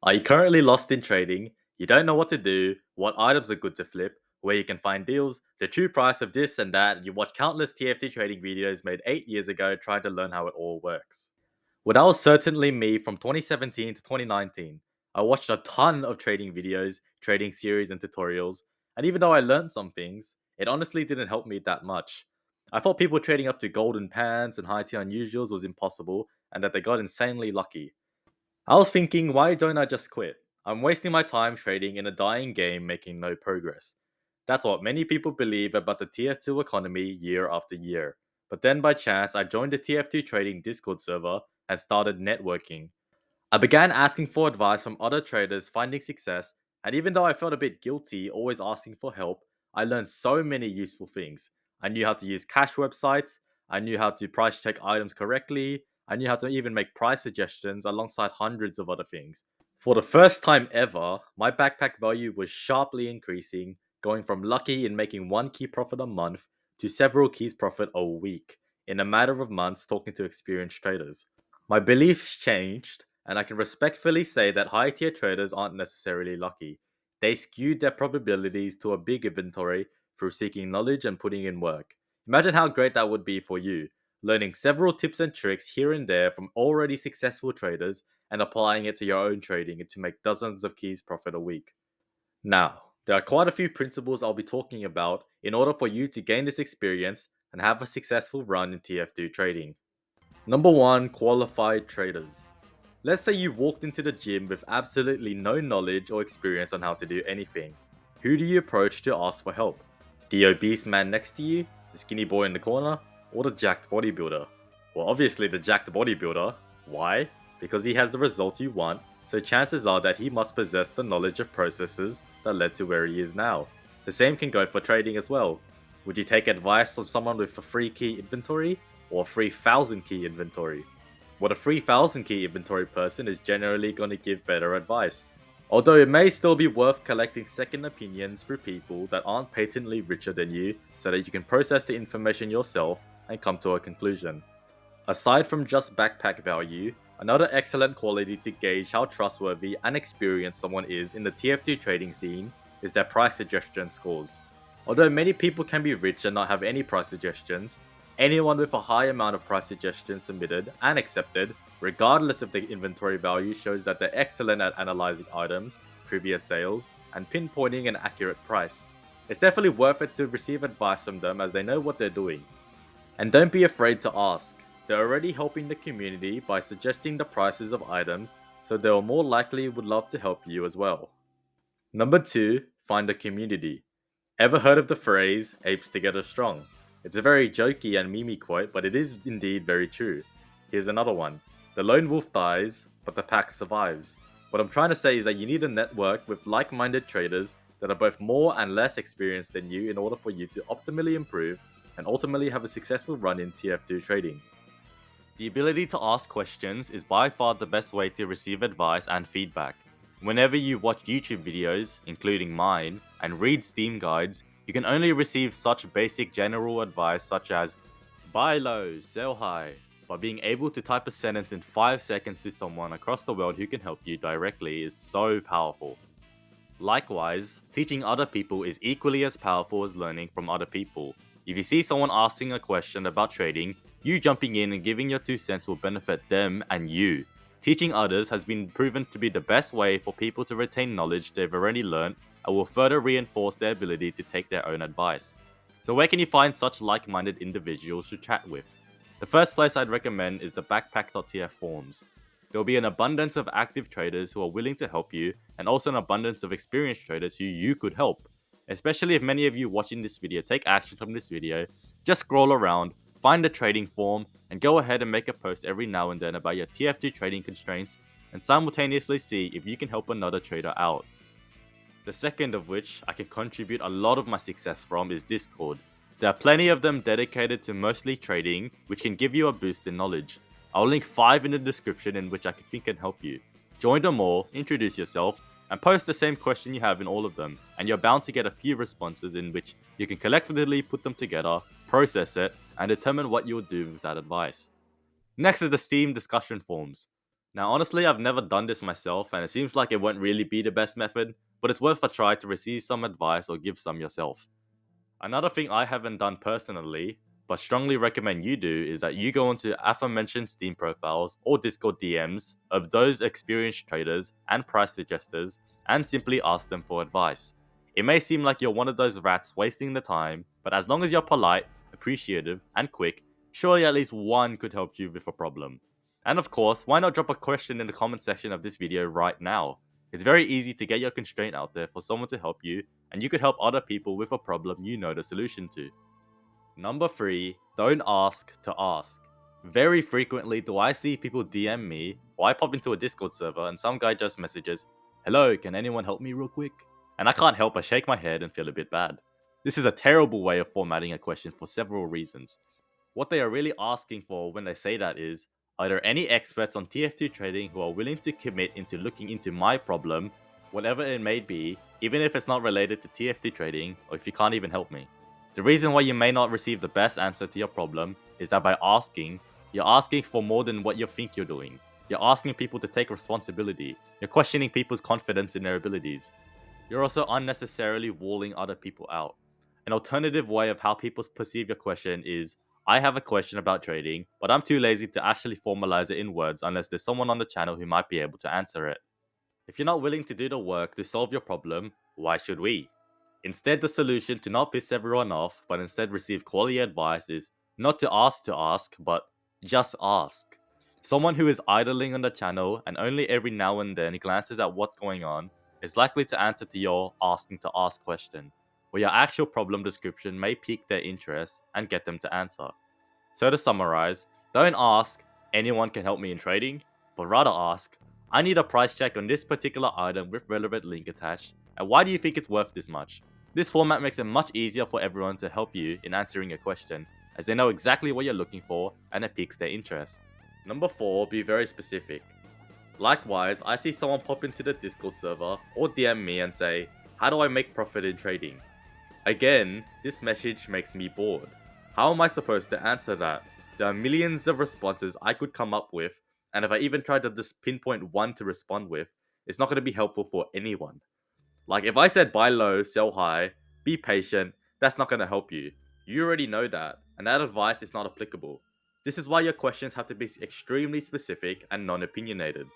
Are you currently lost in trading? You don't know what to do, what items are good to flip, where you can find deals, the true price of this and that. You watch countless TFT trading videos made 8 years ago trying to learn how it all works. Well, that was certainly me from 2017 to 2019. I watched a ton of trading videos, trading series, and tutorials, and even though I learned some things, it honestly didn't help me that much. I thought people trading up to golden pans and high tier unusuals was impossible, and that they got insanely lucky. I was thinking, why don't I just quit? I'm wasting my time trading in a dying game making no progress. That's what many people believe about the TF2 economy year after year. But then by chance, I joined the TF2 trading Discord server and started networking. I began asking for advice from other traders finding success, and even though I felt a bit guilty always asking for help, I learned so many useful things. I knew how to use cash websites, I knew how to price check items correctly, I knew how to even make price suggestions alongside hundreds of other things. For the first time ever, my backpack value was sharply increasing, going from lucky in making one key profit a month to several keys profit a week in a matter of months talking to experienced traders. My beliefs changed, and I can respectfully say that high tier traders aren't necessarily lucky. They skewed their probabilities to a big inventory through seeking knowledge and putting in work. Imagine how great that would be for you, learning several tips and tricks here and there from already successful traders and applying it to your own trading to make dozens of keys profit a week. Now, there are quite a few principles I'll be talking about in order for you to gain this experience and have a successful run in TF2 trading. Number 1, qualified traders. Let's say you walked into the gym with absolutely no knowledge or experience on how to do anything. Who do you approach to ask for help? The obese man next to you, the skinny boy in the corner, or the jacked bodybuilder? Well, obviously the jacked bodybuilder. Why? Because he has the results you want, so chances are that he must possess the knowledge of processes that led to where he is now. The same can go for trading as well. Would you take advice from someone with a free key inventory or a 3000 key inventory? What a 3000 key inventory person is generally going to give better advice. Although it may still be worth collecting second opinions through people that aren't patently richer than you so that you can process the information yourself and come to a conclusion. Aside from just backpack value, another excellent quality to gauge how trustworthy and experienced someone is in the TF2 trading scene is their price suggestion scores. Although many people can be rich and not have any price suggestions, anyone with a high amount of price suggestions submitted and accepted, regardless of the inventory value, shows that they're excellent at analyzing items, previous sales, and pinpointing an accurate price. It's definitely worth it to receive advice from them as they know what they're doing. And don't be afraid to ask. They're already helping the community by suggesting the prices of items, so they will more likely would love to help you as well. Number 2, find a community. Ever heard of the phrase, apes together strong? It's a very jokey and memey quote, but it is indeed very true. Here's another one. The lone wolf dies, but the pack survives. What I'm trying to say is that you need a network with like-minded traders that are both more and less experienced than you in order for you to optimally improve and ultimately have a successful run in TF2 trading. The ability to ask questions is by far the best way to receive advice and feedback. Whenever you watch YouTube videos, including mine, and read Steam guides, you can only receive such basic general advice such as buy low, sell high, but being able to type a sentence in 5 seconds to someone across the world who can help you directly is so powerful. Likewise, teaching other people is equally as powerful as learning from other people. If you see someone asking a question about trading, you jumping in and giving your 2 cents will benefit them and you. Teaching others has been proven to be the best way for people to retain knowledge they've already learned and will further reinforce their ability to take their own advice. So where can you find such like-minded individuals to chat with? The first place I'd recommend is the backpack.tf forums. There will be an abundance of active traders who are willing to help you, and also an abundance of experienced traders who you could help. Especially if many of you watching this video take action from this video, just scroll around, find the trading forum, and go ahead and make a post every now and then about your TF2 trading constraints, and simultaneously see if you can help another trader out. The second of which I can contribute a lot of my success from is Discord. There are plenty of them dedicated to mostly trading, which can give you a boost in knowledge. I'll link 5 in the description in which I think can help you. Join them all, introduce yourself, and post the same question you have in all of them, and you're bound to get a few responses in which you can collectively put them together, process it, and determine what you will do with that advice. Next is the Steam discussion forums. Now, honestly, I've never done this myself, and it seems like it won't really be the best method, but it's worth a try to receive some advice or give some yourself. Another thing I haven't done personally, but strongly recommend you do, is that you go onto aforementioned Steam profiles or Discord DMs of those experienced traders and price suggesters and simply ask them for advice. It may seem like you're one of those rats wasting the time, but as long as you're polite, appreciative, and quick, surely at least one could help you with a problem. And of course, why not drop a question in the comment section of this video right now? It's very easy to get your constraint out there for someone to help you, and you could help other people with a problem you know the solution to. Number 3, don't ask to ask. Very frequently do I see people DM me, or I pop into a Discord server and some guy just messages, "Hello, can anyone help me real quick?" And I can't help but shake my head and feel a bit bad. This is a terrible way of formatting a question for several reasons. What they are really asking for when they say that is, are there any experts on TF2 trading who are willing to commit into looking into my problem, whatever it may be, even if it's not related to TF2 trading or if you can't even help me? The reason why you may not receive the best answer to your problem is that by asking, you're asking for more than what you think you're doing. You're asking people to take responsibility. You're questioning people's confidence in their abilities. You're also unnecessarily walling other people out. An alternative way of how people perceive your question is, I have a question about trading, but I'm too lazy to actually formalize it in words unless there's someone on the channel who might be able to answer it. If you're not willing to do the work to solve your problem, why should we? Instead, the solution to not piss everyone off, but instead receive quality advice is not to ask, but just ask. Someone who is idling on the channel and only every now and then glances at what's going on is likely to answer to your asking to ask question, where your actual problem description may pique their interest and get them to answer. So to summarize, don't ask, anyone can help me in trading, but rather ask, I need a price check on this particular item with relevant link attached, and why do you think it's worth this much? This format makes it much easier for everyone to help you in answering a question, as they know exactly what you're looking for and it piques their interest. Number 4, be very specific. Likewise, I see someone pop into the Discord server or DM me and say, how do I make profit in trading? Again, this message makes me bored. How am I supposed to answer that? There are millions of responses I could come up with, and if I even tried to just pinpoint one to respond with, it's not going to be helpful for anyone. Like if I said buy low, sell high, be patient, that's not going to help you. You already know that, and that advice is not applicable. This is why your questions have to be extremely specific and non-opinionated.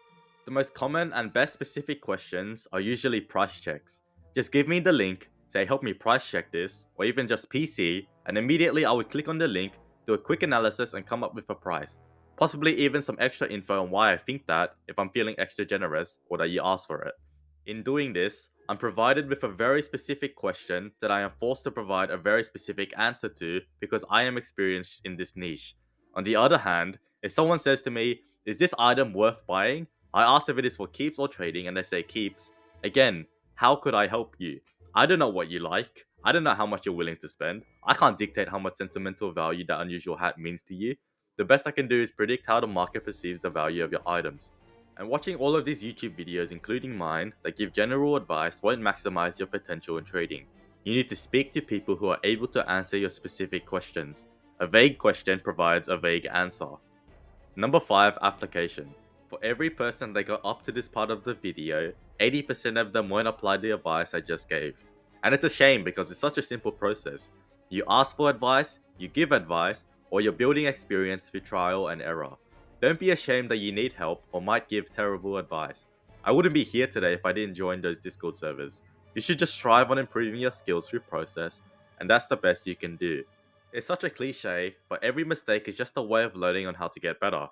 The most common and best specific questions are usually price checks. Just give me the link, say help me price check this, or even just PC, and immediately I would click on the link, do a quick analysis and come up with a price. Possibly even some extra info on why I think that, if I'm feeling extra generous, or that you asked for it. In doing this, I'm provided with a very specific question that I am forced to provide a very specific answer to because I am experienced in this niche. On the other hand, if someone says to me, is this item worth buying? I ask if it is for keeps or trading and they say keeps. Again, how could I help you? I don't know what you like. I don't know how much you're willing to spend. I can't dictate how much sentimental value that unusual hat means to you. The best I can do is predict how the market perceives the value of your items. And watching all of these YouTube videos, including mine, that give general advice won't maximize your potential in trading. You need to speak to people who are able to answer your specific questions. A vague question provides a vague answer. Number 5, application. For every person that got up to this part of the video, 80% of them won't apply the advice I just gave. And it's a shame because it's such a simple process. You ask for advice, you give advice, or you're building experience through trial and error. Don't be ashamed that you need help or might give terrible advice. I wouldn't be here today if I didn't join those Discord servers. You should just strive on improving your skills through process, and that's the best you can do. It's such a cliche, but every mistake is just a way of learning on how to get better.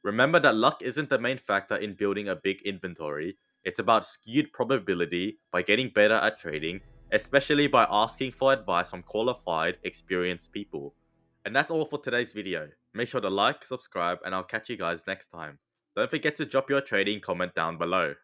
Remember that luck isn't the main factor in building a big inventory, it's about skewed probability by getting better at trading, especially by asking for advice from qualified, experienced people. And that's all for today's video. Make sure to like, subscribe, and I'll catch you guys next time. Don't forget to drop your trading comment down below.